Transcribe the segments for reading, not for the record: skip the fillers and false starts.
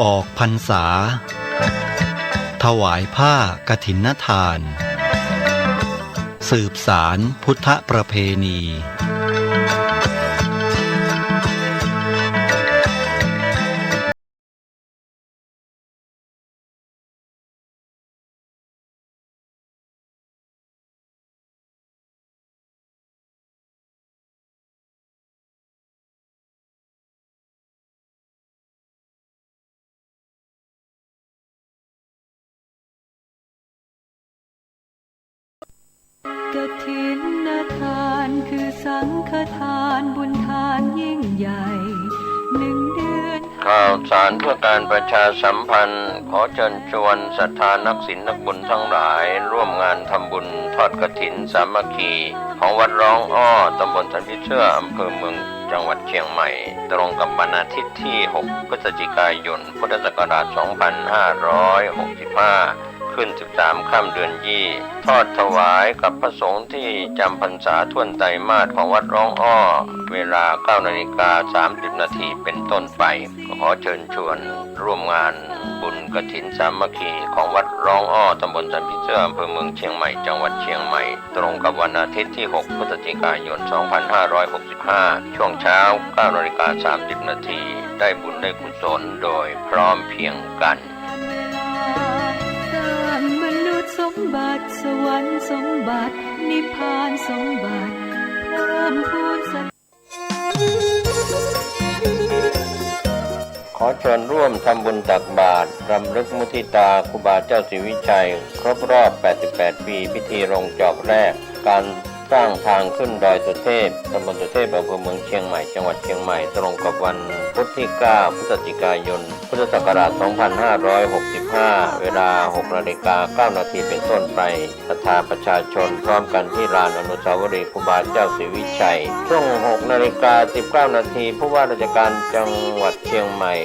ออกพรรษาถวายผ้ากฐินทานสืบสารพุทธประเพณีกฐินทานคือสังฆทานบุญทานยิ่งใหญ่1 เดือนข่าวสารเพื่อการประชาสัมพันธ์ขอเชิญชวนศรัทธานักศีลนักบุญทั้งหลายร่วมงานทำบุญทอดกฐินสามัคคีของวัดร้องอ้อตำบลสันพิเชื่ออำเภอเมืองจังหวัดเชียงใหม่ตรงกับวันอาทิตย์ที่ 6 พฤศจิกายน พุทธศักราช 2565 ขึ้น 13 ค่ำเดือนยี่ทอดถวายกับพระสงฆ์ที่จำพรรษาท่วนไตรมาสของวัดร้องอ้อเวลา 9:30 น.เป็นต้นไปขอเชิญชวนร่วมงานบุญกฐินสามัคคีของวัดร้องอ้อตำบลสันพิเชื่ออำเภอเมืองเชียงใหม่จังหวัดเชียงใหม่ตรงกับวันอาทิตย์ที่ 6 พฤศจิกายน 2565 ช่วงเช้า 9:30 น.ได้บุญได้กุศลโดยพร้อมเพรียงกันมนุษย์สมบัติสวรรค์สมบัตินิพพานสมบัติเพิ่มพูนขอเชิญร่วมทำบุญตักบาตรรำลึกมุทิตาครูบาเจ้าศรีวิชัยครบรอบ 88 ปีพิธีลงจอกแรกการสร้างทางขึ้นดอยสุเทพตำบลสุเทพอำเภอเมืองเชียงใหม่จังหวัดเชียงใหม่ตรงกับวันพุธที่ 9 พฤศจิกายน พุทธศักราช 2565 เวลา 6:09 น.เป็นต้นไปศรัทธาประชาชนพร้อมกันที่ลานอนุสาวรีย์ครูบาเจ้าศรีวิชัยช่วง 6:19 น.ผู้ว่าราชการจังหวัดเชียงใหม่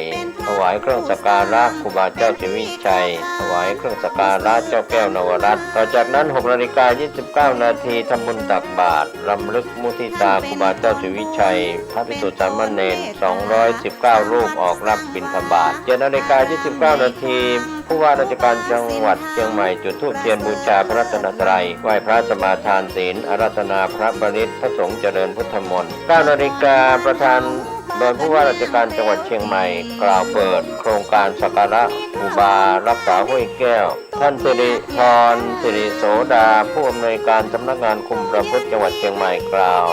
ถวายเครื่องสักการะครูบาเจ้าศรีวิชัยถวายเครื่องสักการะเจ้าแก้วนวรัตน์ต่อจากนั้น 6:29 น.ทำบุญตักบาตรรำลึกมุทิตาครูบาเจ้าศรีวิชัยพระภิกษุสามเณร219 รูปออกรับบิณฑบาต 7:29 น.ผู้ว่าราชการจังหวัดเชียงใหม่จุดธูปเทียนบูชาพระรัตนตรัยไหว้พระสมาทานศีลอาราธนาพระบริตรพระสงฆ์เจริญพุทธมนต์ 9 นาฬิกาประธานโดยผู้ว่าราชการจังหวัดเชียงใหม่กล่าวเปิดโครงการสักการะครูบารักษาห้วยแก้วท่านสิริพรสิริโสดาผู้อำนวยการสำนักงานคุมประพฤติจังหวัดเชียงใหม่กล่าว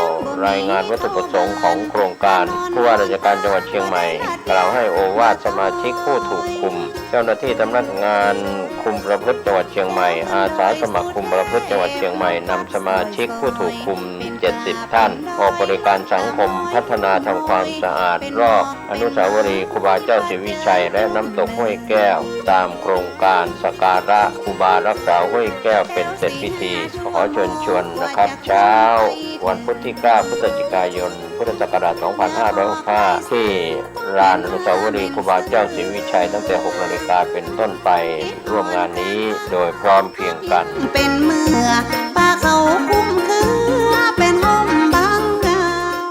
รายงานวัตถุประสงค์ของโครงการผู้ว่าราชการจังหวัดเชียงใหม่กล่าวให้โอวาทสมาชิกผู้ถูกคุมเจ้าหน้าที่สำนักงานคุมประพฤติจังหวัดเชียงใหม่อาสาสมัครคุมประพฤติจังหวัดเชียงใหม่นำสมาชิกผู้ถูกคุม70 ท่านออกบริการสังคมพัฒนาทำความสะอาดรอบอนุสาวรีย์ครูบาเจ้าศรีวิชัยและน้ำตกห้วยแก้วตามโครงการสักการะครูบารักษาห้วยแก้วเป็นเสร็จพิธีขอเชิญชวนนะครับเช้าวันพุธที่ 9 พฤศจิกายน พุทธศักราช 2565 ที่ลานอนุสาวรีย์ครูบาเจ้าศรีวิชัยตั้งแต่ 6 นาฬิกาเป็นต้นไปร่วมงานนี้โดยพร้อมเพรียงกันเป็นเมื่อป้าเขาคุ้มคือเป็นห้องบางดาว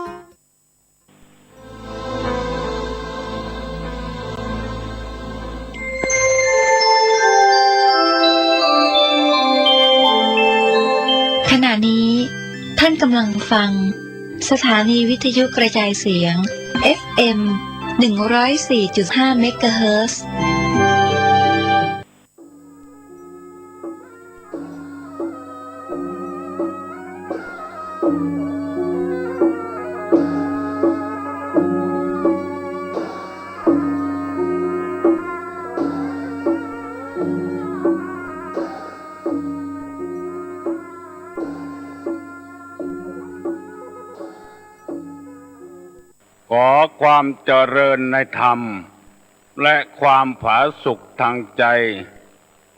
ขณะนี้ท่านกำลังฟังสถานีวิทยุกระจายเสียง FM 104.5 เมกะเฮิรตซ์ขอความเจริญในธรรมและความผาสุกทางใจ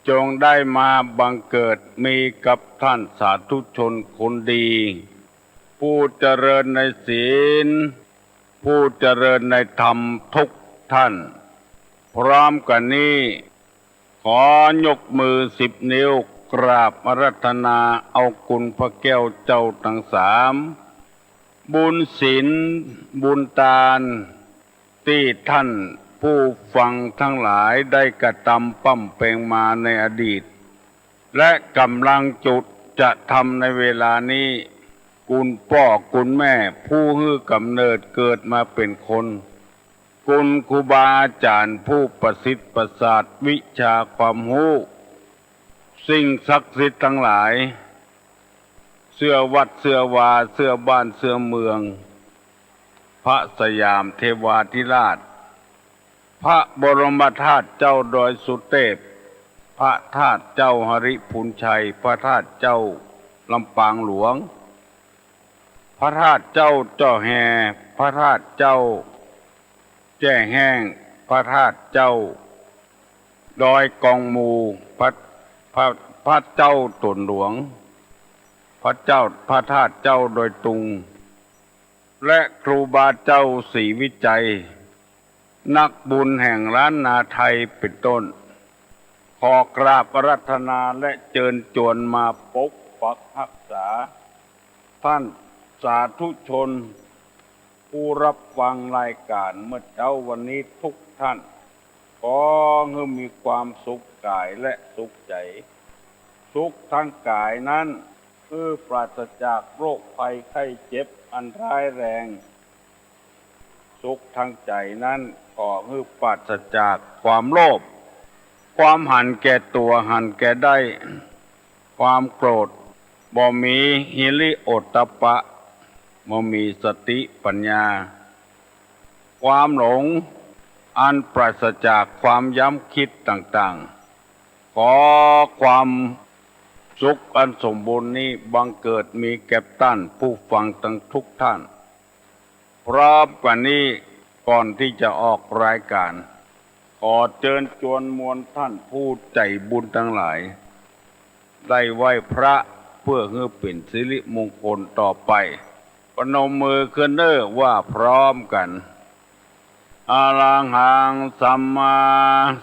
จงได้มาบังเกิดมีกับท่านสาธุชนคนดีผู้เจริญในศีลผู้เจริญในธรรมทุกท่านพร้อมกันนี้ขอยกมือ10 นิ้วกราบอาราธนาเอาคุณพระแก้วเจ้าทั้ง3บุญศีลบุญทานที่ท่าน ผู้ฟังทั้งหลายได้กระทำปั้มเปงมาในอดีตและกำลังจุดจะทำในเวลานี้คุณพ่อคุณแม่ผู้ให้กำเนิดเกิดมาเป็นคนคุณครูบาอาจารย์ผู้ประสิทธิ์ประสาทวิชาความรู้สิ่งศักดิ์สิทธิ์ทั้งหลายเสื้อวัดเสื้อวาเสื้อบ้านเสื้อเมืองพระสยามเทวาธิราชพระบรมธาตุเจ้าดอยสุเทพพระธาตุเจ้าหริพูนชัยพระธาตุเจ้าลำปางหลวงพระธาตุเจ้าจ่อแฮพระธาตุเจ้าแจ้แห้งพระธาตุเจ้าดอยกองมูพระเจ้าตนหลวงพระธาตุเจ้าดอยตุงและครูบาเจ้าศรีวิจัยนักบุญแห่งล้านนาไทยเป็นต้นขอกราบอาราธนาและเชิญชวนมาปกปักรักษาท่านสาธุชนผู้รับฟังรายการเมื่อเช้าวันนี้ทุกท่านขอให้มีความสุขกายและสุขใจสุขทางกายนั้นปราศจากโรคภัยไข้เจ็บอันร้ายแรงสุขทางใจนั้นขอให้ปราศจากความโลภความหันแก่ตัวหันแก่ได้ความโกรธบ่มีหิริโอตตัปปะบ่มีสติปัญญาความหลงอันปราศจากความย้ำคิดต่างๆขอความสุขอันสมบูรณ์นี้บังเกิดมีแก่ท่านผู้ฟังทั้งทุกท่านพร้อมกันนี้ก่อนที่จะออกรายการขอเชิญชวนมวลท่านผู้ใจบุญทั้งหลายได้ไหว้พระเพื่อให้เป็นสิริมงคลต่อไปปนมมือขึ้นเด้อว่าพร้อมกันอะระหังสัมมา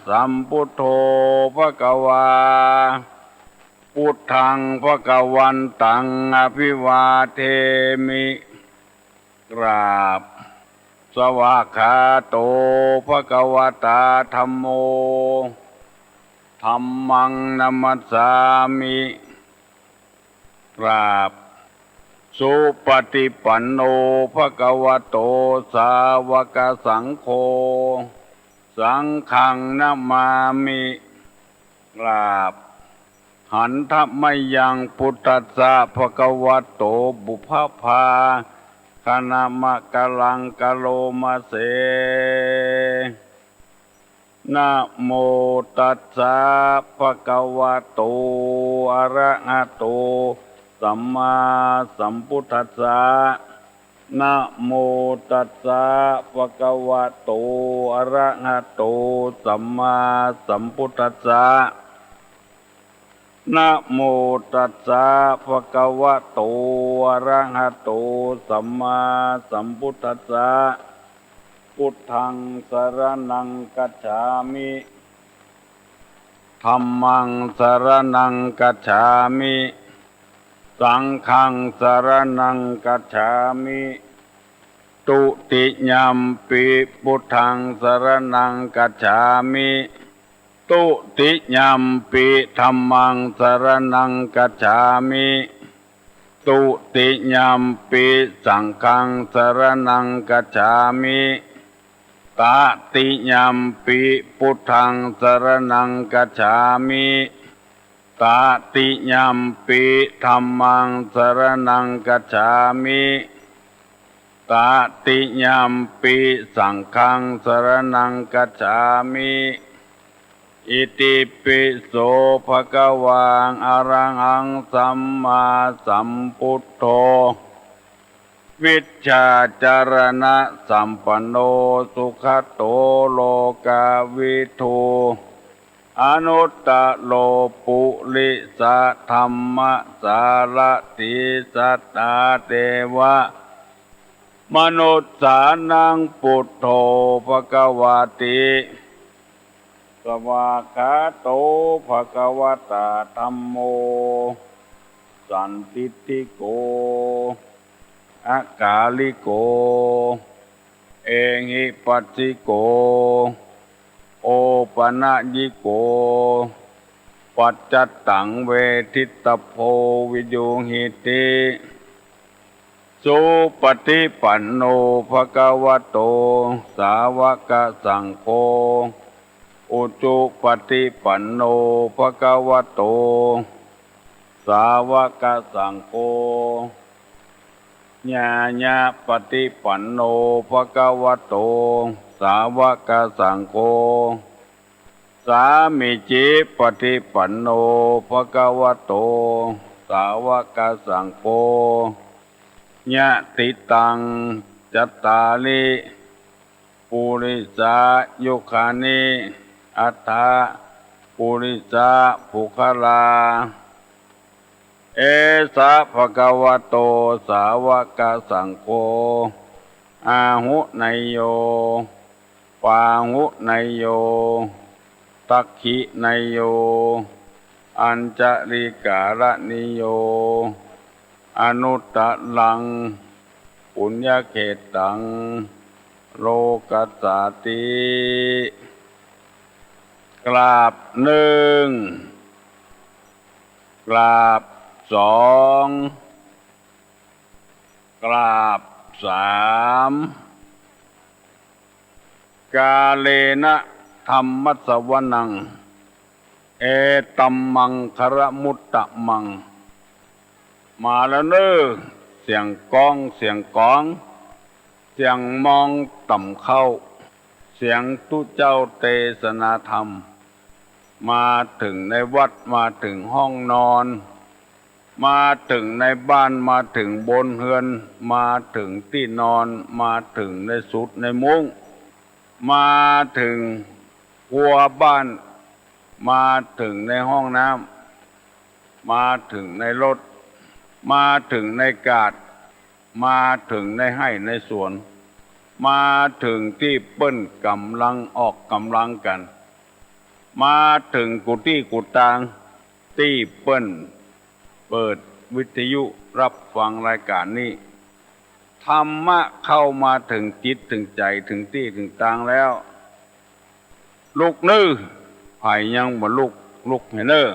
สัมพุทโธภควาพุทธังภควันตังอภิวาเทมิกราบสวากขาโตภควตาธัมโมธัมมังนัมมัสสามิกราบสุปฏิปันโนภควโตสาวกสังโฆสังฆังนะมามิกราบหันทมยังพุทธัสสะภควโตบุพพาคณามะกะลังกะโลมาเสนะโมตัสสะภะคะวะโตอะระหะโตสัมมาสัมพุทธัสสะนะโมตัสสะภะคะวะโตอะระหะโตสัมมาสัมพุทธัสสะนะโมตัสสะภะคะวะโตอะระหะโตสัมมาสัมพุทธัสสะพุทธังสรณังคัจฉามิธัมมังสรณังคัจฉามิสังฆังสรณังคัจฉามิตุติยัมปิพุทธังสรณังคัจฉามิตุติยัมปิธัมมังสรณังคัจฉามิตุติยัมปิสังฆังสรณังคัจฉามิตติยัมปิพุทธังสรณังคัจฉามิตติยัมปิธัมมังสรณังคัจฉามิตติยัมปิสังฆังสรณังคัจฉามิอิติปิโสภะคะวังอะระหังสัมมาสัมพุทโธวิชชาจารณะสัมปันโนสุขโตโลกาวิทูอนุตตโลปุริสธรรมสารติสัตตาเทวะมนุษสานังพุทโธภควติสวากขาโตภควตาธัมโมสันติติโกอากาลิโกเอหิปัสสิโก โอปนะยิโกปัจจตังเวทิตโพวิโยหิติสุปฏิปันโนภควโตสาวกสังโฆอุจุปฏิปันโนภควโตสาวกสังโฆญาญาปฏิปันโนภควโตสาวกสังโฆสามิจิปฏิปันโนภควโตสาวกสังโฆญะติตังจัตตาลิปุริสายุคานิอัตถะปุริสาภุคลาเอสะภะคะวะโตสาวกสังโฆอาหุไนโยปาหุไนโยตักขิไนโยอัญจริการนิโยอนุตตลังปุญญเขตังโลกัสสาติกราบหนึ่งกราบสองกราบสามกาเลนะธรรมัสสวนังเอตัมมังคารมุตตะมังมาแล้วเน้อเสียงกองเสียงกองเสียงมองต่ำเข้าเสียงตุเจ้าเทศนาธรรมมาถึงในวัดมาถึงห้องนอนมาถึงในบ้านมาถึงบนเฮือนมาถึงที่นอนมาถึงในสุดในมุ้งมาถึงครัวบ้านมาถึงในห้องน้ำมาถึงในรถมาถึงในกาดมาถึงในไร่ในสวนมาถึงที่เปิ้นกำลังออกกำลังกันมาถึงกุฏิกุฏางที่เปิ้นเปิดวิทยุรับฟังรายการนี้ธรรมะเข้ามาถึงจิตถึงใจถึงที่ถึงทางแล้วลุกนื้อไผ่ยังบ่ลุกให้เน้อ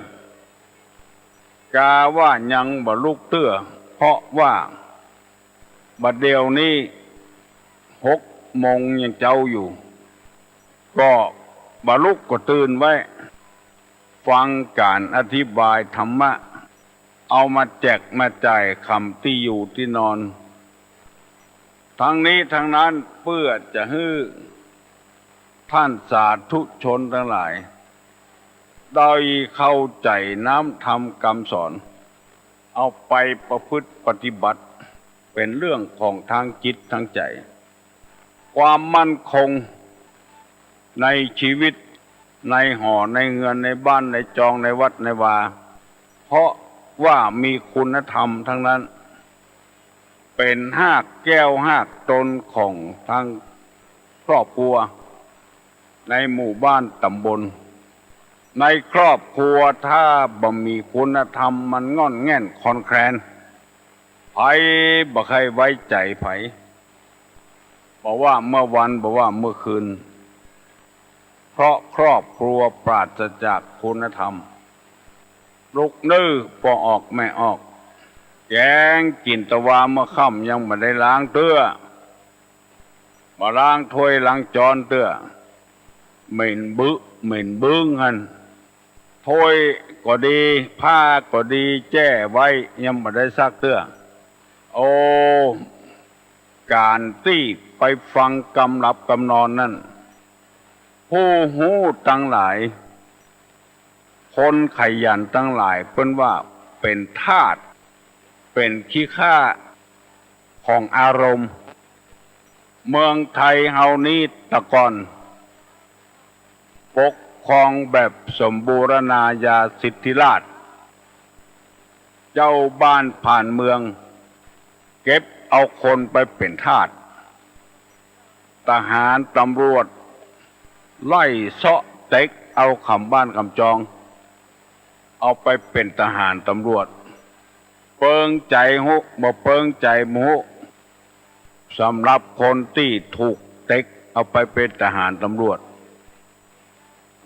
กาว่ายังบ่ลุกเตื้อเพราะว่าบัดเดียวนี้6 โมงยังเจ้าอยู่ก็บ่ลุกก็ตื่นไว้ฟังการอธิบายธรรมะเอามาแจกมาจ่ายคำที่อยู่ที่นอนทั้งนี้ทั้งนั้นเพื่อจะให้ท่านสาธุชนทั้งหลายได้เข้าใจน้ำธรรมคำสอนเอาไปประพฤติปฏิบัติเป็นเรื่องของทางจิตทางใจความมั่นคงในชีวิตในหอในเงินในบ้านในจองในวัดในวาเพราะว่ามีคุณธรรมทั้งนั้นเป็นหากแก้วหากตนของทางครอบครัวในหมู่บ้านตำบลในครอบครัวถ้าบ่มีคุณธรรมมันงอนแง่นคอนแคลนไผบ่ใครไว้ใจไผบอกว่าเมื่อวันบอกว่าเมื่อคืนเพราะครอบครัวปราศจากคุณธรรมลุกนื้อพอออกไม่ออกแกงกินตะวาเมื่อค่ำยังไม่ได้ล้างเตื้อมาล้างถ้วยล้างจานเตื้อเหม็นบึ้งหันถ้วยก็ดีผ้าก็ดีแจ้ไว้ยังไม่ได้ซักเตื้อโอ้การที่ไปฟังกำหลับกำนอนนั่นผู้หูตั้งหลายคนขยันตั้งหลายเพิ่นว่าเป็นทาสเป็นขี้ข้าของอารมณ์เมืองไทยเฮานี้ตะกอนปกครองแบบสมบูรณาญาสิทธิราชย์เจ้าบ้านผ่านเมืองเก็บเอาคนไปเป็นทาสทหารตำรวจไล่เซาะเต็กเอาคำบ้านคำจองเอาไปเป็นทหารตำรวจเปิงใจหุบ่เปิงใจหมูสำหรับคนที่ถูกเต็กเอาไปเป็นทหารตำรวจ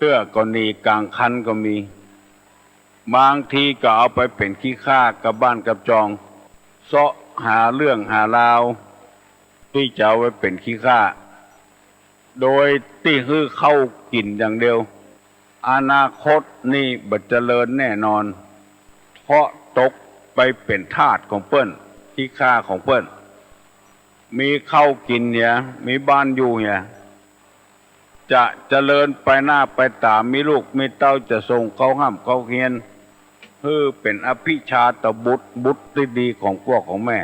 สื้อก็หนีกลางคันก็มี บางทีก็เอาไปเป็นขี้ข้ากับบ้านกับจองเสาะหาเรื่องหาราวที่จะเอาไว้เป็นขี้ข้าโดยที่ฮื้อเข้ากินอย่างเดียวอนาคตนี่บัดเจริญแน่นอนเพราะตกไปเป็นทาสของเปิ้นขี้ข้าของเปิ้นมีเข้ากินเนี่ยมีบ้านอยู่เนี่ยจะเจริญไปหน้าไปตามมีลูกมีเต้าจะส่งเขาห้ามเขาเฮียนเป็นอภิชาตบุตรที่ดีของพวกของแม่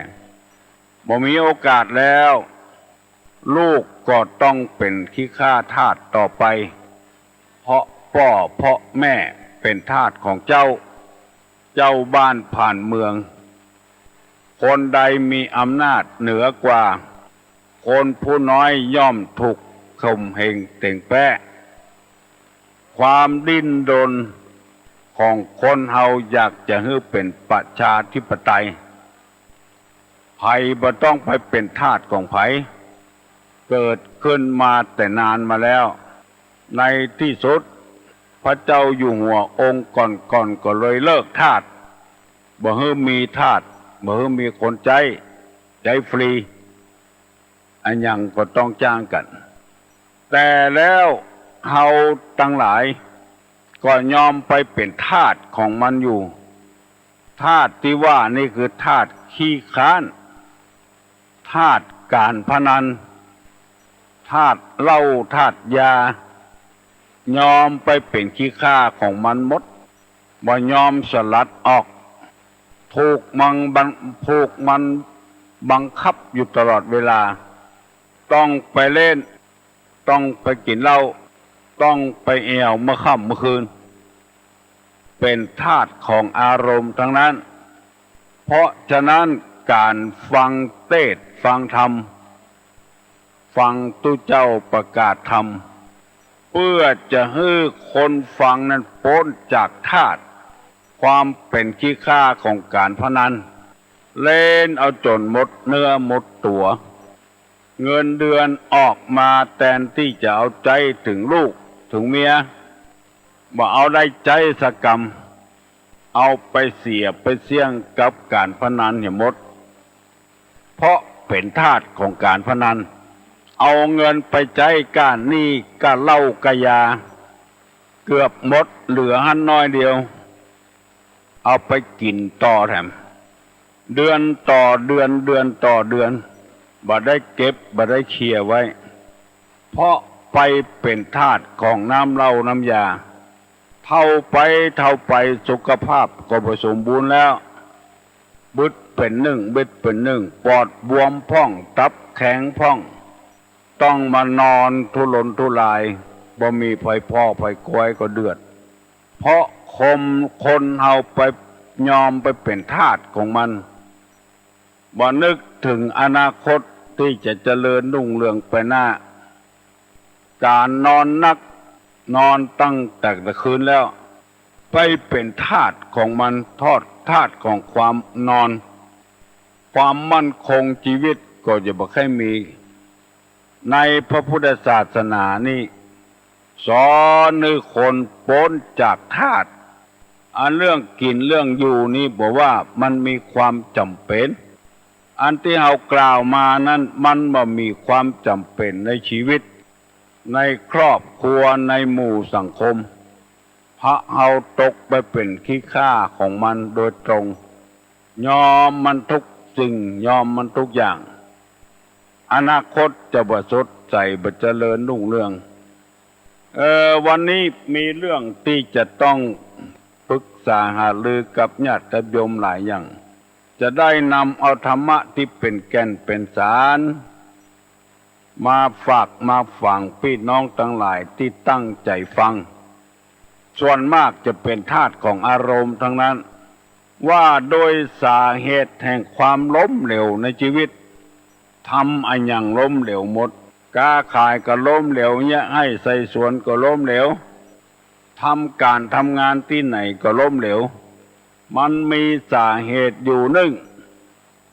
บ่มีโอกาสแล้วลูกก็ต้องเป็นขี้ข้าทาสต่อไปเพราะพ่อเพราะแม่เป็นทาสของเจ้าบ้านผ่านเมืองคนใดมีอำนาจเหนือกว่าคนผู้น้อยย่อมถูกข่มเหงเต่งแปะความดิ้นรนของคนเฮาอยากจะให้เป็นประชาธิปไตยไผบ่ต้องไปเป็นทาสของไผเกิดขึ้นมาแต่นานมาแล้วในที่สุดพระเจ้าอยู่หัวองค์ก่อนก็เลยเลิกทาสบ่ให้มีทาสบ่ให้มีคนใจฟรีอันยังก็ต้องจ้างกันแต่แล้วเฮาทั้งหลายก็ยอมไปเป็นทาสของมันอยู่ทาสที่ว่านี่คือทาสขี้ค้านทาสการพนันทาสเหล้าทาสยายอมไปเป็นขี้ข้าของมันหมดบ่ยอมสลัดออกถูกมันบังคับอยู่ตลอดเวลาต้องไปเล่นต้องไปกินเหล้าต้องไปแอวเมื่อค่ำเมื่อคืนเป็นทาสของอารมณ์ทั้งนั้นเพราะฉะนั้นการฟังเทศน์ฟังธรรมฟังตุเจ้าประกาศธรรมเพื่อจะให้คนฟังนั้นพ้นจากทาสความเป็นขี้ข้าของการพนันเล่นเอาจนหมดเนื้อหมดตัวเงินเดือนออกมาแทนที่จะเอาใจถึงลูกถึงเมียบ่เอาได้ใจสกรรมเอาไปเสียไปเสี่ยงกับการพนันอย่างหมดเพราะเป็นทาสของการพนันเอาเงินไปใจก้านหนี้ก้านเหล้ากะยาเกือบหมดเหลือหันน้อยเดียวเอาไปกินต่อแถมเดือนต่อเดือนบ่ได้เก็บบ่ได้เคลียร์ไว้เพราะไปเป็นทาสของน้ำเหล้าน้ำยาเท่าไปสุขภาพก็บ่สมบูรณ์แล้วบึดเป็นหนึ่งปอดบวมพ่องตับแข็งพ่องต้องมานอนทุรนทุรายบ่มีไผพ่อไผกวยก็เดือดเพราะคนเฮาไปยอมไปเป็นทาสของมันบ่นึกถึงอนาคตที่จะเจริญรุ่งเรืองไปหน้าการนอนตั้งแต่คืนแล้วไปเป็นทาสของมันทาสของความนอนความมั่นคงชีวิตก็จะบ่ค่อยมีในพระพุทธศาสนานี่สอนให้คนพ้นจากทาสอันเรื่องกินเรื่องอยู่นี่บอกว่ามันมีความจำเป็นอันที่เรากล่าวมานั้นมันบ่มีความจำเป็นในชีวิตในครอบครัวในหมู่สังคมพระเฮาตกไปเป็นขี้ข้าของมันโดยตรงยอมมันทุกสิ่งยอมมันทุกอย่างอนาคตจะบ่สดใสบ่เจริญรุ่งเรืองวันนี้มีเรื่องที่จะต้องปรึกษาหารือกับญาติโยมหลายอย่างจะได้นำเอาธรรมะที่เป็นแก่นเป็นสารมาฝากมาฝังพี่น้องทั้งหลายที่ตั้งใจฟังส่วนมากจะเป็นทาสของอารมณ์ทั้งนั้นว่าโดยสาเหตุแห่งความล้มเหลวในชีวิตทำอันอย่างล้มเหลวหมดค้าขายก็ล้มเหลวเนี่ยให้ใส่สวนก็ล้มเหลวทำการทำงานที่ไหนก็ล้มเหลวมันมีสาเหตุอยู่หนึ่ง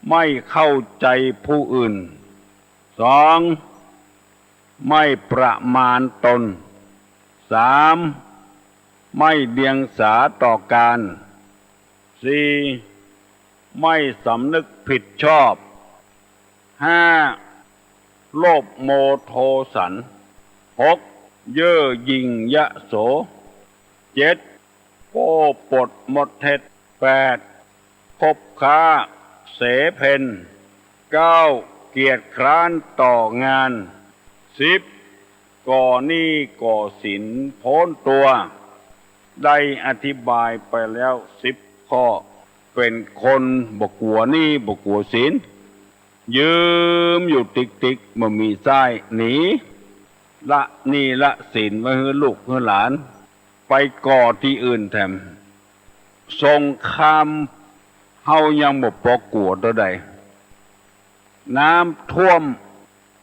ไม่เข้าใจผู้อื่นสองไม่ประมาณตนสาม ไม่เดียงสาต่อการสี่ไม่สำนึกผิดชอบห้าโลภโมโทสันหกเย่อหยิ่งยโสเจ็ดโก้ปดหมดเท็จแปดคบค้าเสเพนเก้าเกียรติคร้านต่องานสิบก่อหนี้ก่อสินโพ้นตัวได้อธิบายไปแล้ว10 ข้อเป็นคนบกลัวหนี้บกลัวสินยืมอยู่ติกๆมามีไส้หนีละหนี้ละสินไว้ให้ลูกให้หลานไปก่อที่อื่นแถมสงครามเฮายังบ่ปอกลัวตัวใดน้ำท่วม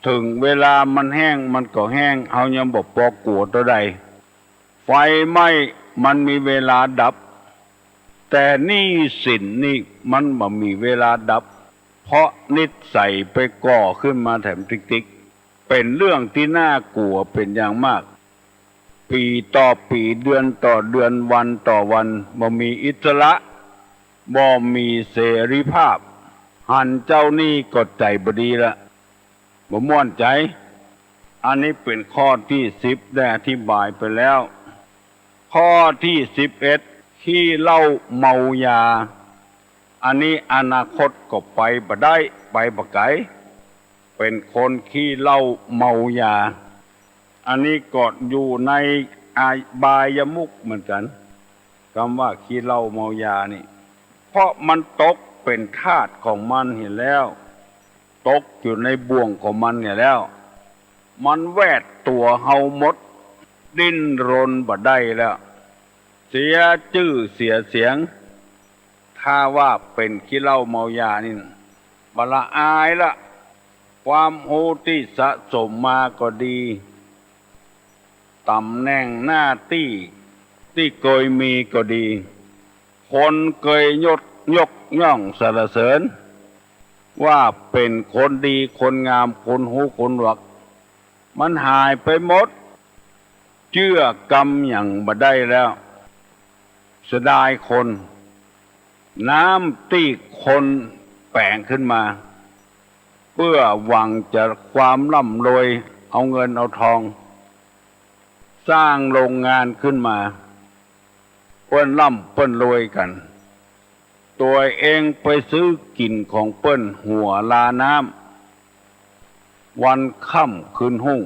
ถึงเวลามันแห้งมันก็แห้งเฮายังบ่ปอกลัวตัวใดไฟไหม้มันมีเวลาดับแต่หนี้สินนี่มันบ่มีเวลาดับเพราะนิสัยไปก่อขึ้นมาแถมติ๊กๆเป็นเรื่องที่น่ากลัวเป็นอย่างมากปีต่อปีเดือนต่อเดือนวันต่อวันบ่มีอิสระบ่มีเสรีภาพหันเจ้าหนี้ก็ใจบ่ดีละบ่ม่วนใจอันนี้เป็นข้อที่10ได้อธิบายไปแล้วข้อที่11ขี้เหล้าเมายาอันนี้อนาคตก็ไปบ่ได้ไปบ่ไกลเป็นคนขี้เหล้าเมายาอันนี้ก็อยู่ในบายมุขเหมือนกันคำว่าขี้เหล้าเมายานี่เพราะมันตกเป็นทาสของมันเห็นแล้วตกอยู่ในบ่วงของมันเนี่ยแล้วมันแวดตัวเฮาหมดดิ้นรนบ่ได้แล้วเสียชื่อเสียเสียงถ้าว่าเป็นขี้เหล้าเมายานี่บละอายละความโหที่สะสมมาก็ดีตำแหน่งหน้าที่เคยมีก็ดีคนเคยยกย่องสรรเสริญว่าเป็นคนดีคนงามคนหูคนหวักมันหายไปหมดเชื่อกรรมอย่างบ่ได้แล้วเสียดายคนน้ำที่คนแปลงขึ้นมาเพื่อหวังจะความร่ำรวยเอาเงินเอาทองสร้างโรงงานขึ้นมาเปิ้นร่ำเปิ้นรวยกันตัวเองไปซื้อกินของเปิ้นหัวลาน้ำวันค่ำคืนหุ่ง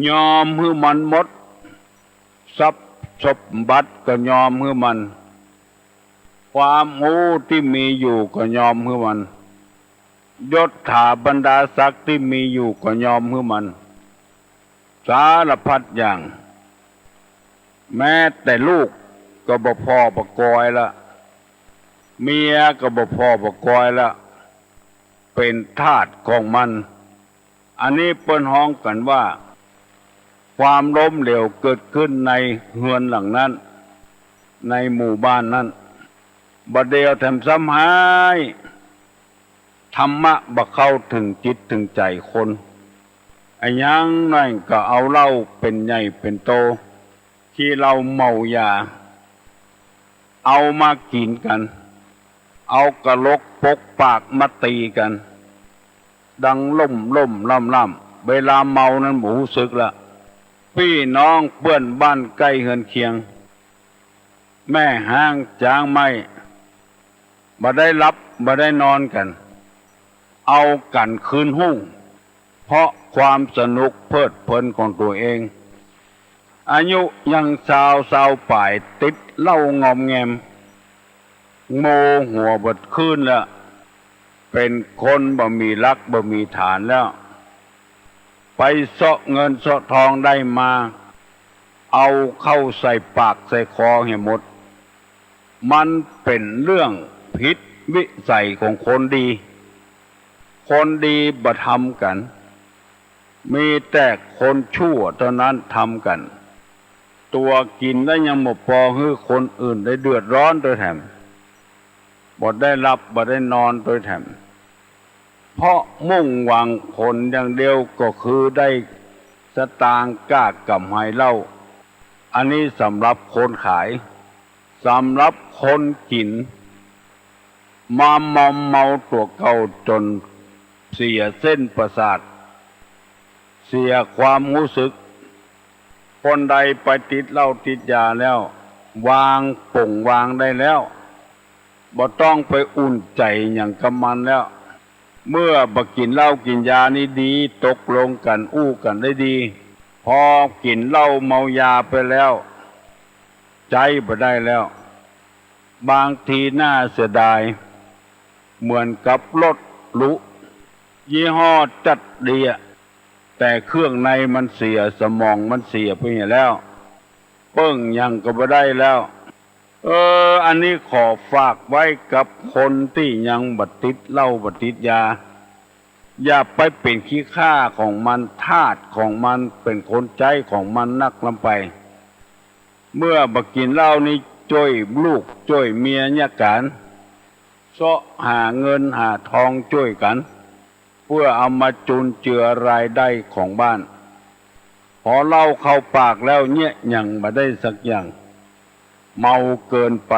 ยอมให้มันหมดทรัพย์สมบัติก็ยอมให้มันความรู้ที่มีอยู่ก็ยอมให้มันยศถาบรรดาศักดิ์ที่มีอยู่ก็ยอมให้มันสารพัดอย่างแม้แต่ลูกก็บ่พอประกอยละเมียก็บ่พอประกอยละเป็นทาสของมันอันนี้เปิ้นฮ้องกันว่าความล้มเหลวเกิดขึ้นในเฮือนหลังนั้นในหมู่บ้านนั้นบัดเดียวแถมซ้ำหายธรรมะบ่เข้าถึงจิตถึงใจคนไอ้ยังนั่นก็เอาเหล้าเป็นใหญ่เป็นโตที่เราเมายาเอามากินกันเอากระลกปกปากมาตีกันดังล่มล่ำเวลาเมานั้นหมูสึกละพี่น้องเพื่อนบ้านใกล้เฮือนเคียงแม่ห้างจางไม่บ่ได้รับบ่ได้นอนกันเอากันคืนหุ่งเพราะความสนุกเพลิดเพลินของตัวเองอายุยังสาวป่ายติดเหล้างอมแงมโมหัวบดคืนแล้วเป็นคนบ่มีรักบ่มีฐานแล้วไปเสาะเงินเสาะทองได้มาเอาเข้าใส่ปากใส่คอให้หมดมันเป็นเรื่องผิดวิสัยของคนดีคนดีบ่ทำกันมีแต่คนชั่วเท่านั้นทำกันตัวกินแล้วยังบ่พอให้คนอื่นได้เดือดร้อนโดยแถมบ่ได้รับบ่ได้นอนโดยแถมเพราะมุ่งหวังผลอย่างเดียวก็คือได้สตางค์ก้ากำไห้เหล้า อันนี้สำหรับคนขายสำหรับคนกินมามอมเมาตัวเก่าจนเสียเส้นประสาทเสียความรู้สึกคนใดไปติดเหล้าติดยาแล้ววางป่งวางได้แล้วบ่ต้องไปอุ่นใจอย่างกับมันแล้วเมื่อบ่กินเหล้ากินยานี่ดีตกลงกันอู้กันได้ดีพอกินเหล้าเมายาไปแล้วใจบ่ได้แล้วบางทีน่าเสียดายเหมือนกับรถหรูยี่ห้อจัดดีแต่เครื่องในมันเสียสมองมันเสียไปแล้วเปิ้งยังก็บ่ได้แล้วอันนี้ขอฝากไว้กับคนที่ยังบัดติดเหล้าบัดติดยาอย่าไปเป็นขี้ข้าของมันทาสของมันเป็นคนใจของมันนักลำไปเมื่อบักกินเหล้านี้ช่วยลูกช่วยเมียเนี่ยกันเสาะหาเงินหาทองช่วยกันเพื่อเอามาจุนเจือรายได้ของบ้านพอเหล้าเข้าปากแล้วเนี่ยยังบ่ได้สักอย่างเมาเกินไป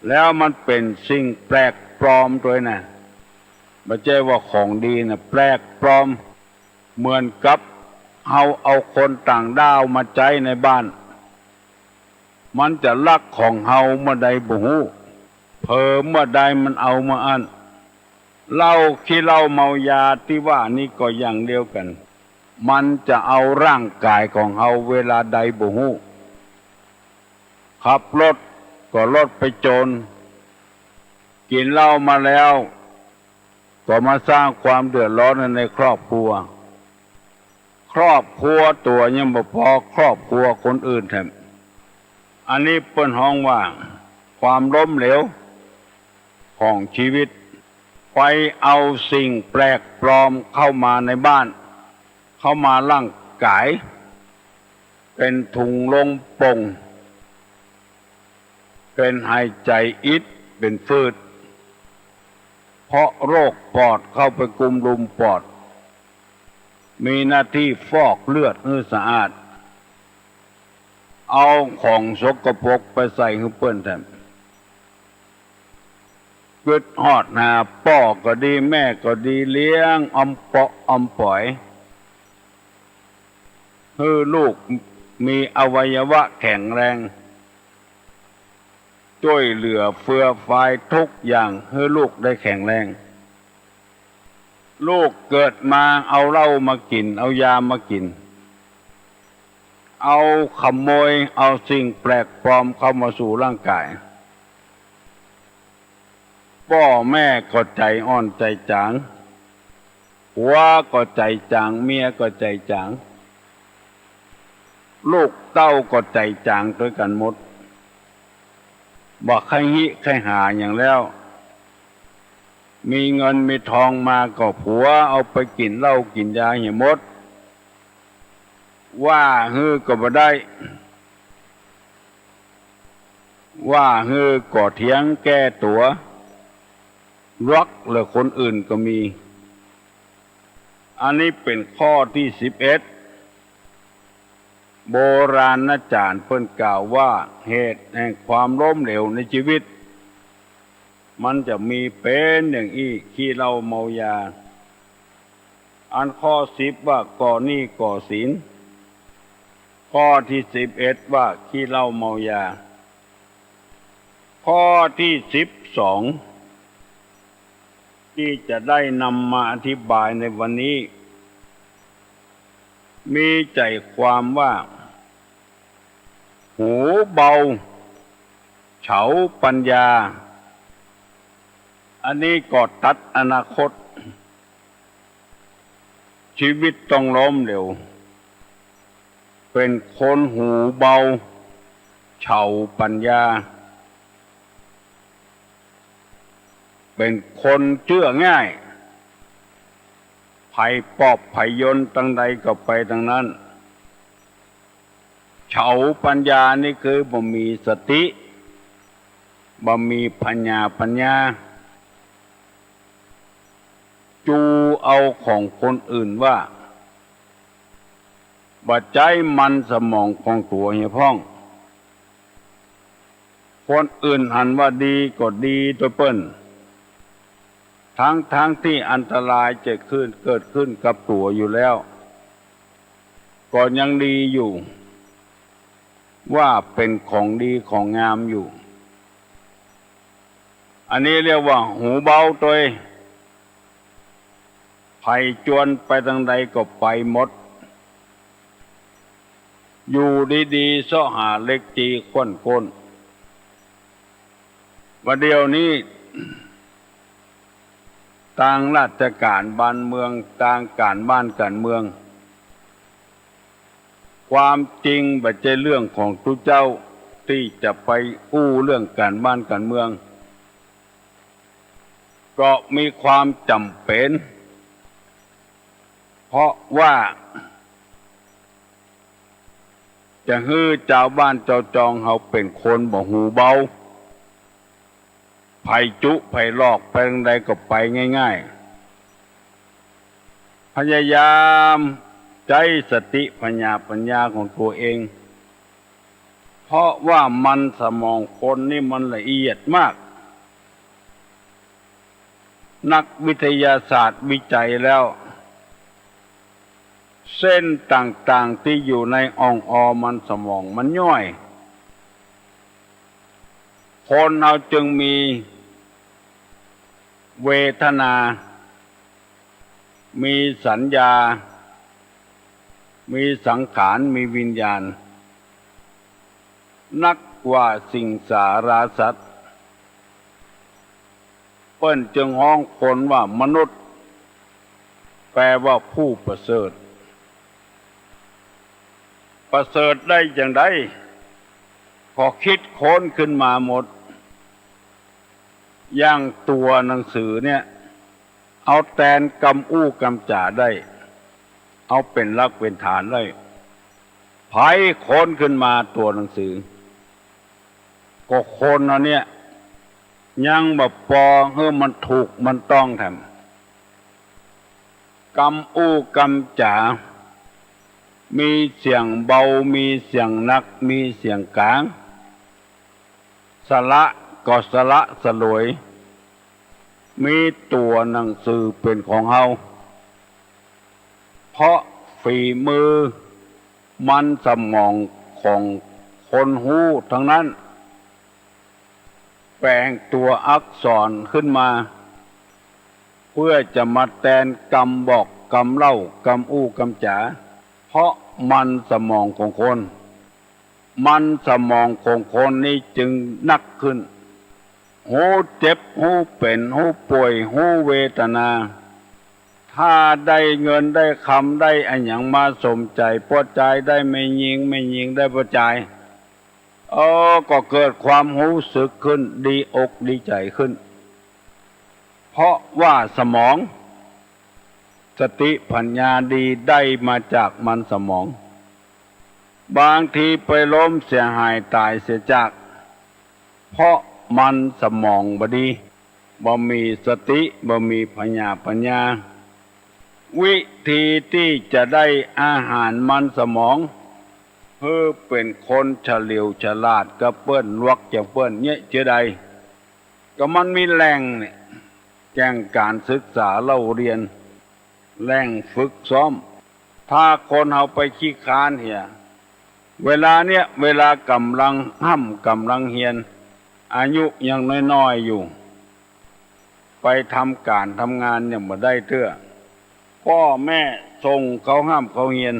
แล้วมันเป็นสิ่งแปลกปลอมด้วยนะไม่ใช่ว่าของดีนะแปลกปลอมเหมือนกับเอาคนต่างด้าวมาใจในบ้านมันจะลักของเฮาเมื่อใดบ่ฮู้เผลอเมื่อใดมันเอามาอันเหล้าขี้เหล้าเมายาที่ว่านี่ก็อย่างเดียวกันมันจะเอาร่างกายของเฮาเวลาใดบ่ฮู้ขับรถก็รถไปโจรกินเหล้ามาแล้วก็มาสร้างความเดือดร้อนในครอบครัวตัวยังบ่พอครอบครัวคนอื่นแถมอันนี้เปิ้นฮ้องว่าความล้มเหลวของชีวิตไปเอาสิ่งแปลกปลอมเข้ามาในบ้านเข้ามาร่างกายเป็นถุงลมโป่งเป็นหายใจอิดเป็นฟืดเพราะโรคปอดเข้าไปกุมรุมปอดมีหน้าที่ฟอกเลือดให้สะอาดเอาของสกปรกไปใส่ให้เปิ้นแทนกึดฮอดหาพ่อก็ดีแม่ก็ดีเลี้ยงอมเปาะอมป๋อยให้ลูกมีอวัยวะแข็งแรงช่วยเหลือเฟื่อฟายทุกอย่างให้ลูกได้แข็งแรงลูกเกิดมาเอาเหล้ามากินเอายามากินเอาขโมยเอาสิ่งแปลกปลอมเข้ามาสู่ร่างกายพ่อแม่ก็ใจอ่อนใจจางผัวก็ใจจางเมียก็ใจจางลูกเต้าก็ใจจางด้วยกันหมดบอกใครหิใครหาอย่างแล้วมีเงินมีทองมาก็ผัวเอาไปกินเหล้ากินยาเหี้ยหมดว่าฮือก็บ่ได้ว่าฮือก็เถียงแก้ตัวรักหรือคนอื่นก็มีอันนี้เป็นข้อที่11โบราณอาจารย์เพิ่นกล่าวว่าเหตุแห่งความล้มเหลวในชีวิตมันจะมีเป็นอย่างอี้ขี้เหล้าเมายาอันข้อ10ว่าก่อหนี้ก่อศีลข้อที่11ว่าขี้เหล้าเมายาข้อที่12ที่จะได้นำมาอธิบายในวันนี้มีใจความว่าหูเบาเฉาปัญญาอันนี้ก็ตัดอนาคตชีวิตต้องล้มเหลวเป็นคนหูเบาเฉาปัญญาเป็นคนเชื่อง่ายภัยปอบภัยยนตั้งใดก็ไปตั้งนั้นเฉาปัญญานี่คือบ่มีสติบ่มีปัญญาจูเอาของคนอื่นว่า บ่ใจมันสมองของตัวเฮียพ้องคนอื่นหันว่าดีก็ดีตัวเปิ้นทั้งที่อันตรายจะเกิดขึ้นกับตัวอยู่แล้วก็ยังดีอยู่ว่าเป็นของดีของงามอยู่อันนี้เรียกว่าหูเบาตัวไผ่จวนไปทางใดก็ไปหมดอยู่ดีๆเสาะหาเล็กจีควนก้นว่าเดียวนี้ต่างราชการบ้านเมืองต่างการบ้านการเมืองความจริงบ่ใช่เรื่องของทุกเจ้าที่จะไปอู้เรื่องการบ้านการเมืองก็มีความจำเป็นเพราะว่าจะฮื้อเจ้าบ้านเจ้าจองเฮาเป็นคนบ่หูเบาไผจุไผลอกไปทางใดก็ไปง่ายๆพยายามใจสติปัญญาของตัวเองเพราะว่ามันสมองคนนี่มันละเอียดมากนักวิทยาศาสตร์วิจัยแล้วเส้นต่างๆที่อยู่ในอ่องมันสมองมันย่อยคนเราจึงมีเวทนามีสัญญามีสังขารมีวิญญาณนักว่าสิ่งสาราสัตว์เปิ้นจึงฮ้องคนว่ามนุษย์แปลว่าผู้ประเสริฐประเสริฐได้อย่างไรพอคิดค้นขึ้นมาหมดอย่างตัวหนังสือเนี่ยเอาแตนกำอู้กำจ่าได้เอาเป็นหลักเป็นฐานได้ไผค้นขึ้นมาตัวหนังสือก็คนอันเนี้ยยังแบบปอมันถูกมันต้องทำกำอู้กำจ่ามีเสียงเบามีเสียงหนักมีเสียงกลางสละก็สละสลวยมีตัวหนังสือเป็นของเฮาเพราะฝีมือมันสมองของคนหูทั้งนั้นแปลงตัวอักษรขึ้นมาเพื่อจะมาแทนกำบอกกำเล่ากำอู้กำจ๋าเพราะมันสมองของคนมันสมองของคนนี้จึงนักขึ้นหูเจ็บหูเป็นหูป่วยหูเวทนาถ้าได้เงินได้คำได้อันหยังมาสมใจพอใจได้ไม่ยิงได้พอใจก็เกิดความรู้สึกขึ้นดีอกดีใจขึ้นเพราะว่าสมองสติปัญญาดีได้มาจากมันสมองบางทีไปล้มเสียหายตายเสียจากเพราะมันสมองบ่ดีบ่มีสติบ่มีปัญญาวิธีที่จะได้อาหารมันสมองเพื่อเป็นคนเฉลียวฉลาดก็เปิ้นลวกจากเปิ้นเนี่ยเจอใดก็มันมีแรงเนี่ยแก่งการศึกษาเล่าเรียนแรงฝึกซ้อมถ้าคนเอาไปขี้ค้านเหี่ยเวลาเนี่ยเวลากำลังกำลังเฮียนอายุยังน้อยๆอยู่ไปทำการทำงานยังบ่ได้เตื้อพ่อแม่ส่งเขาเขาเฮียน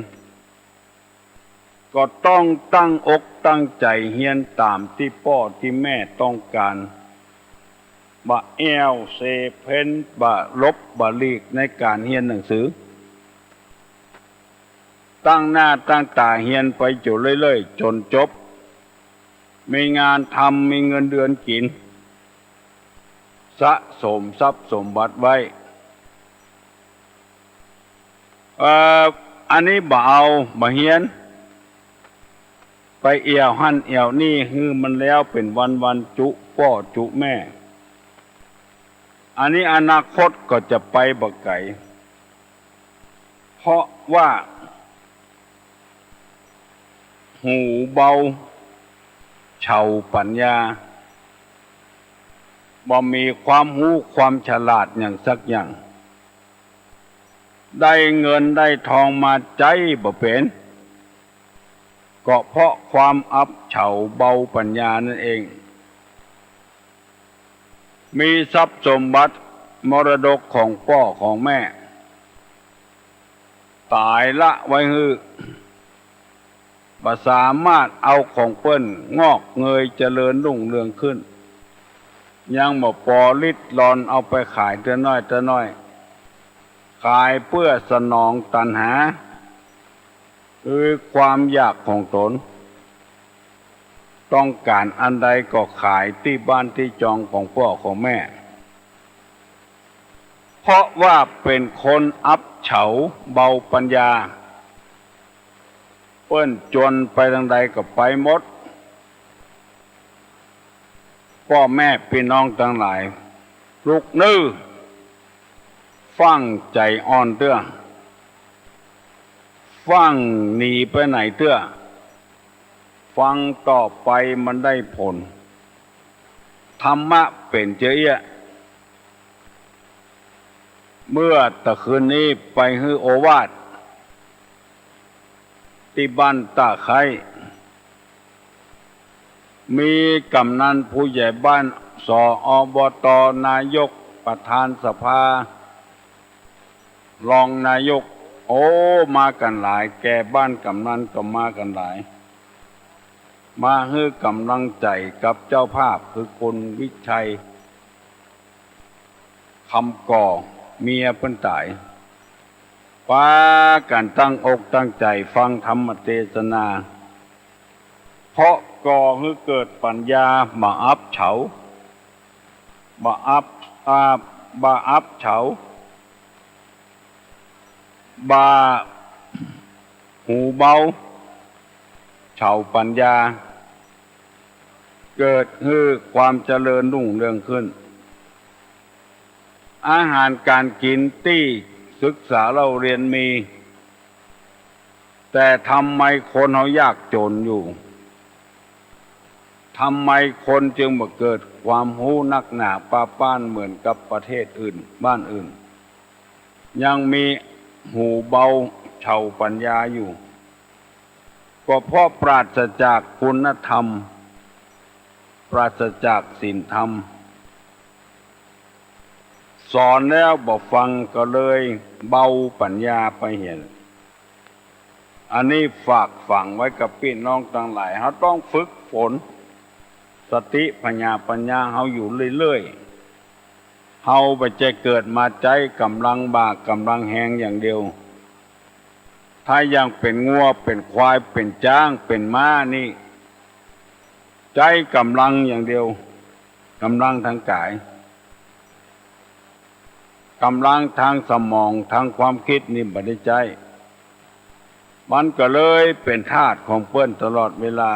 ก็ต้องตั้งอกตั้งใจเฮียนตามที่พ่อที่แม่ต้องการบ่แอวเซเพ้นบ่ลบบหลีกในการเฮียนหนังสือตั้งหน้าตั้งตาเฮียนไปอยู่เรื่อยๆจนจบมีงานทำมีเงินเดือนกินสะสมทรัพย์สมบัติไว้อันนี้บ่เอาบ่เฮียนไปเอี่ยวหั่นเอี่ยวนี่คือมันแล้วเป็นวันจุพ่อจุแม่อันนี้อนาคตก็จะไปบ่ไกลเพราะว่า หูเบาเฉาปัญญาบ่มีความรู้ความฉลาดอย่างสักอย่างได้เงินได้ทองมาใจบ่เป็นก็เพราะความอับเฉาเบาปัญญานั่นเองมีทรัพย์สมบัติมรดกของพ่อของแม่ตายละไว้ฮื้อบ่สามารถเอาของเปิ้นงอกเงยเจริญรุ่งเรืองขึ้นยังบ่พอลิดรอนเอาไปขายเท่าน้อยขายเพื่อสนองตัณหาคือความอยากของตนต้องการอันใดก็ขายที่บ้านที่จองของพ่อของแม่เพราะว่าเป็นคนอับเฉาเบาปัญญาเปิ้นจนไปทางใดก็ไปหมดพ่อแม่พี่น้องทั้งหลายลูกนื้อฟังใจอ่อนเตื้อฟังหนีไปไหนเตื้อฟังต่อไปมันได้ผลธรรมะเป็นเจี๊ยเมื่อตะคืนนี้ไปฮือโอวาทที่บ้านตาไคร้มีกำนันผู้ใหญ่บ้านสอบต.นายกประธานสภารองนายกโอ้มากันหลายแก่บ้านกำนันก็มากันหลายมาให้กำลังใจกับเจ้าภาพคือคุณวิชัยคำก่อเมียเพิ่นตายพากันตั้งอกตั้งใจฟังธรรมเทศนาเพราะก่อให้เกิดปัญญาบ่อับเฉาบ่อับเฉาบ่หูเบาเฉาปัญญาเกิดให้ความเจริญรุ่งเรืองขึ้นอาหารการกินที่ศึกษาเราเรียนมีแต่ทำไมคนเขายากจนอยู่ทำไมคนจึงบ่เกิดความรู้นักหนาป้านเหมือนกับประเทศอื่นบ้านอื่นยังมีหูเบาเฉาปัญญาอยู่ก็เพราะปราศจากคุณธรรมปราศจากศีลธรรมสอนแล้วบ่ฟังก็เลยเบาปัญญาไปเห็นอันนี้ฝากฝังไว้กับพี่น้องทั้งหลายเขาต้องฝึกฝนสติปัญญาเฮาอยู่เรื่อยๆเฮาบ่ใจเกิดมาใจกำลังบากกำลังแหงอย่างเดียวถ้ายังเป็นงัวเป็นควายเป็นช้างเป็นม้านี่ใจกำลังอย่างเดียวกำลังทางกายกำลังทางสมองทางความคิดนี่บ่ได้ใจมันก็เลยเป็นทาสของเปิ้นตลอดเวลา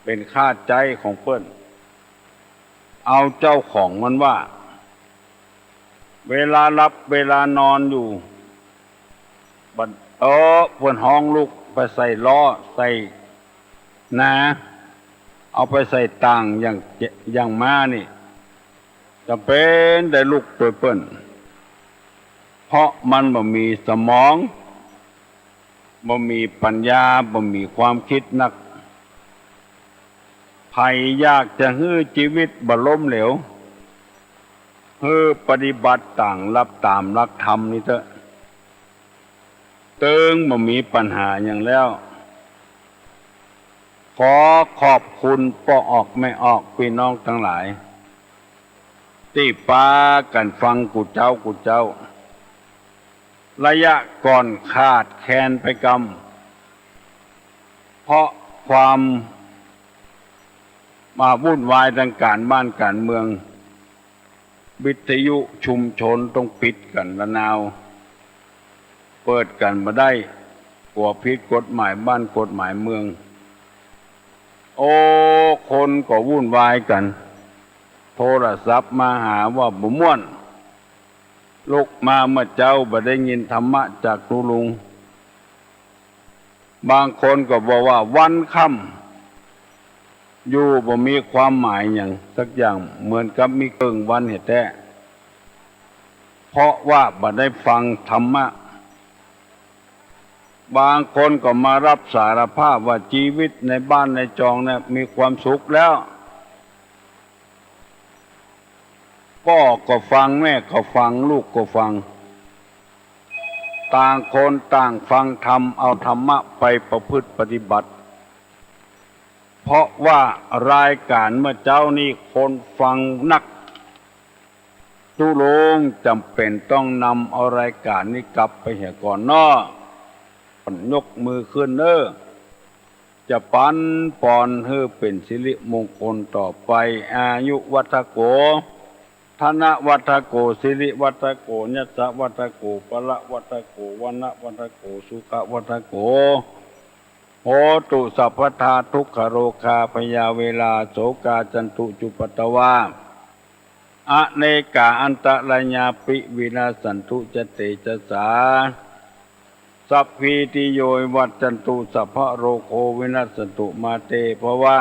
เป็นข้าใจของเปิ้นเอาเจ้าของมันว่าเวลาหลับเวลานอนอยู่บัดเพิ่นห้องลุกไปใส่ล้อใส่นาเอาไปใส่ต่างอย่างม้านี่จะเป็นได้ลุกโดยเปิ้นเพราะมันบ่มีสมองบ่มีปัญญาบ่มีความคิดนักไผอยากจะฮื้อชีวิตบ่ล้มเหลวฮื้อปฏิบัติต่างรับตามหลักธรรมนี่เถอะเติงบ่มีปัญหาอย่างแล้วขอขอบคุณพ่อออกไม่ออกพี่น้องทั้งหลายที่ปากันฟังกูเจ้าระยะก่อนขาดแคลนไปกรรมเพราะความมาวุ่นวายทางการบ้านการเมืองวิทยุชุมชนต้องปิดกันระนาวเปิดกันมาได้กลัวผิดกฎหมายบ้านกฎหมายเมืองโอ้คนก็วุ่นวายกันโทรศัพท์มาหาว่าบ่ม่วนลุกมาเมื่อเจ้าบ่ได้ยินธรรมะจากครูลุง บางคนก็บอกว่าวันค่ำอยู่บ่มีความหมายอย่างสักอย่างเหมือนกับมีครึ่งวันเหตุแท้เพราะว่าบ่ได้ฟังธรรมะบางคนก็มารับสารภาพว่าชีวิตในบ้านในจองเนี่ยมีความสุขแล้วพ่อก็ฟังแม่ก็ฟังลูกก็ฟังต่างคนต่างฟังธรรมเอาธรรมะไปประพฤติปฏิบัติเพราะว่ารายการเมื่อเจ้านี่คนฟังนักตุลงจำเป็นต้องนำเอารายการนี้กลับไปเหี่ยก่อนเนาะยกมือขึ้นจะปันปอนให้เป็นสิริมงคลต่อไปอายุวัฒโกธนวัฒโกสิริวัฒโกยัสสะวัฒโกปละวัฒโกวนะวัฒโกสุขวัฒโกโหตุสัพพทาทุกขโรคาพยาเวลาโสกาจันตุจุปตวาอเนกาอันตรายาปิวินาสันตุจเตจสาสัพพีติโยวัจจันตุสัพพะโรโควินัสสันตุมาเตภวะ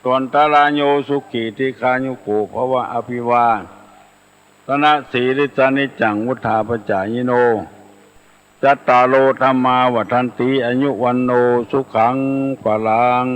ตวนตาลาโยสุขีติคายุโกภวะอภิวาตนะสีริสานิจังวุธาปจายโนจัตตาโลธรรมาวัฏันติอายุวันโนสุขังปะลัง